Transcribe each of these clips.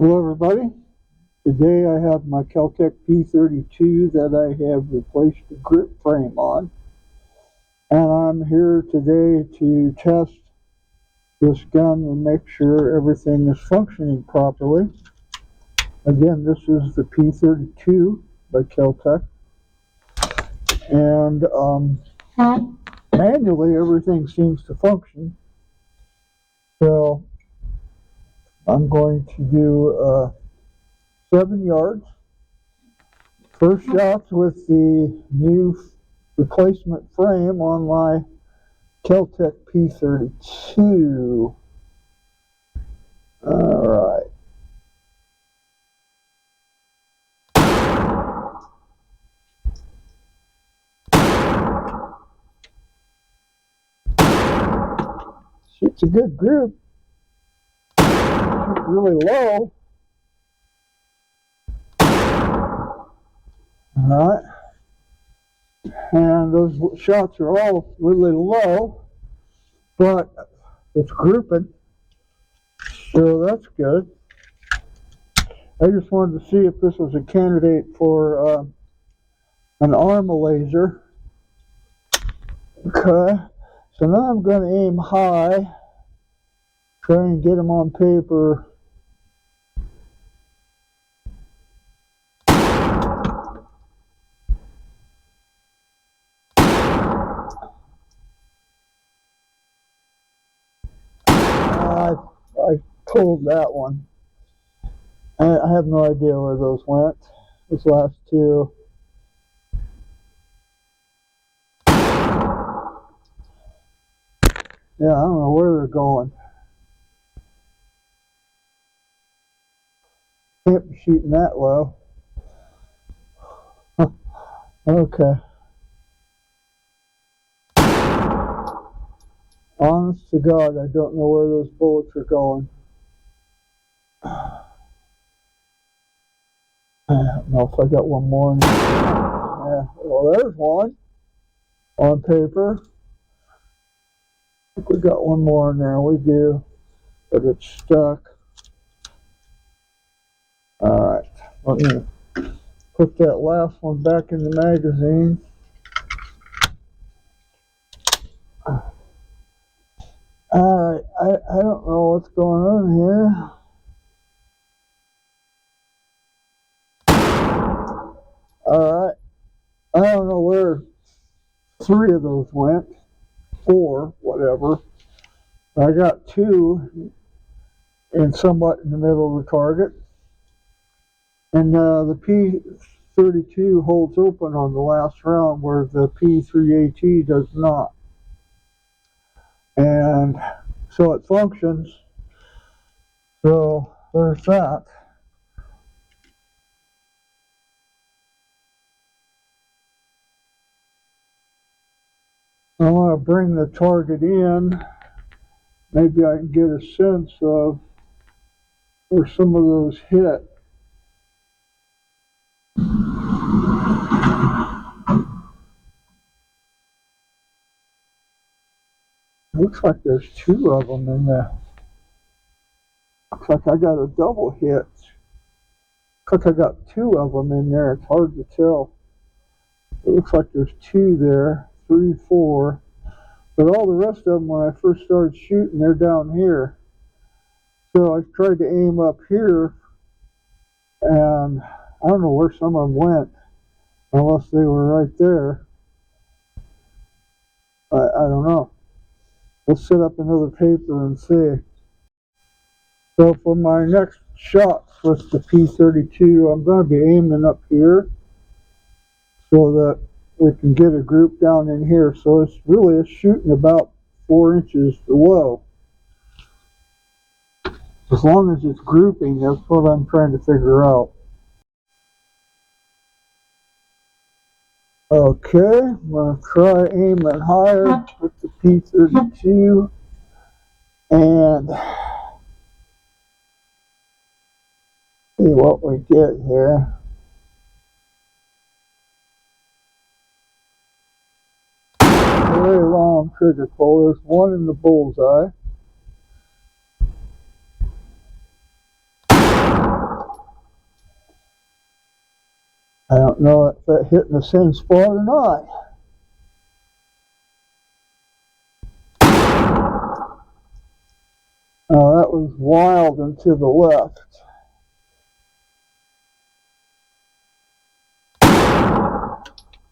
Hello everybody, today I have my Keltec P32 that I have replaced the grip frame on, and I'm here today to test this gun and make sure everything is functioning properly. Again, this is the P32 by Keltec, and manually everything seems to function, so I'm going to do 7 yards. First shots with the new replacement frame on my Keltec P32. Alright. Shoots a good group. Shoots really low. Alright. And those shots are all really low, but it's grouping, so that's good. I just wanted to see if this was a candidate for an arm laser. Okay, so now I'm going to aim high, try and get them on paper. I pulled that one. I have no idea where those went, those last two. Yeah, I don't know where they're going. Can't be shooting that low. Okay. Honest to God, I don't know where those bullets are going. I don't know if I got one more in there. Yeah, well, there's one on paper. I think we got one more in there. We do, but it's stuck. Alright, let me put that last one back in the magazine. Alright, I don't know what's going on here. Alright, I don't know where 3 of those went, 4, whatever. I got 2 and somewhat in the middle of the target. And the P32 holds open on the last round where the P3AT does not. And so it functions. So there's that. I want to bring the target in. Maybe I can get a sense of where some of those hit. Looks like there's 2 of them in there. Looks like I got a double hit. Looks like I got 2 of them in there. It's hard to tell. It looks like there's 2 there, 3, 4. But all the rest of them, when I first started shooting, they're down here. So I tried to aim up here, and I don't know where some of them went, unless they were right there. I don't know. Let's set up another paper and see. So for my next shots with the P32, I'm going to be aiming up here so that we can get a group down in here. So it's really shooting about 4 inches below. As long as it's grouping, that's what I'm trying to figure out. Okay, I'm going to try aiming higher with the P32 and see what we get here. Very long trigger pull. There's one in the bullseye. I don't know if that hit in the same spot or not. Oh, that was wild and to the left.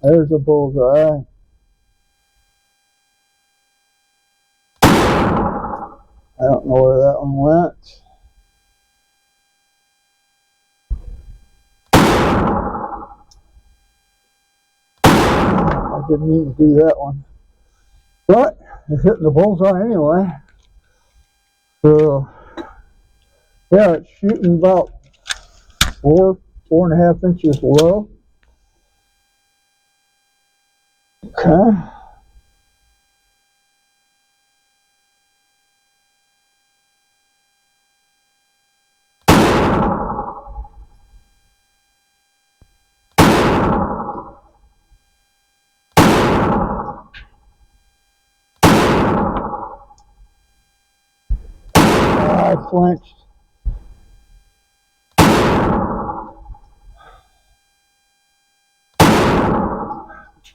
There's a bullseye. I don't know where that one went. I didn't mean to do that one. But it's hitting the bullseye anyway. So, yeah, it's shooting about 4.5 inches low. Okay. I flinched.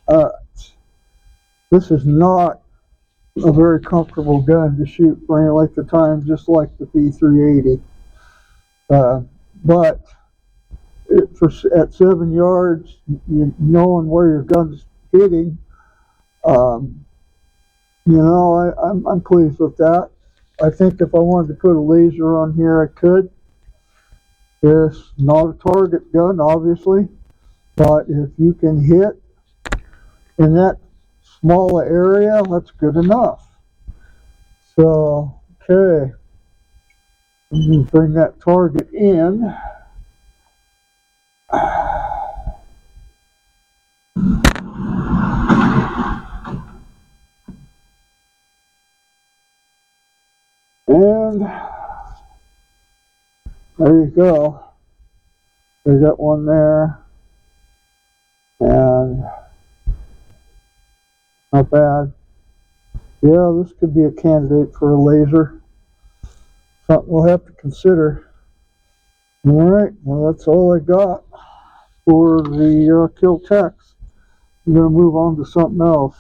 Alright. This is not a very comfortable gun to shoot for any length of time, just like the P380. But at 7 yards, knowing where your gun's hitting, I'm pleased with that. I think if I wanted to put a laser on here, I could. It's not a target gun, obviously, but if you can hit in that small area, that's good enough. So, okay, you bring that target in. And there you go. We got one there. And not bad. Yeah, this could be a candidate for a laser. Something we'll have to consider. Alright, well that's all I got for the Keltec. I'm going to move on to something else.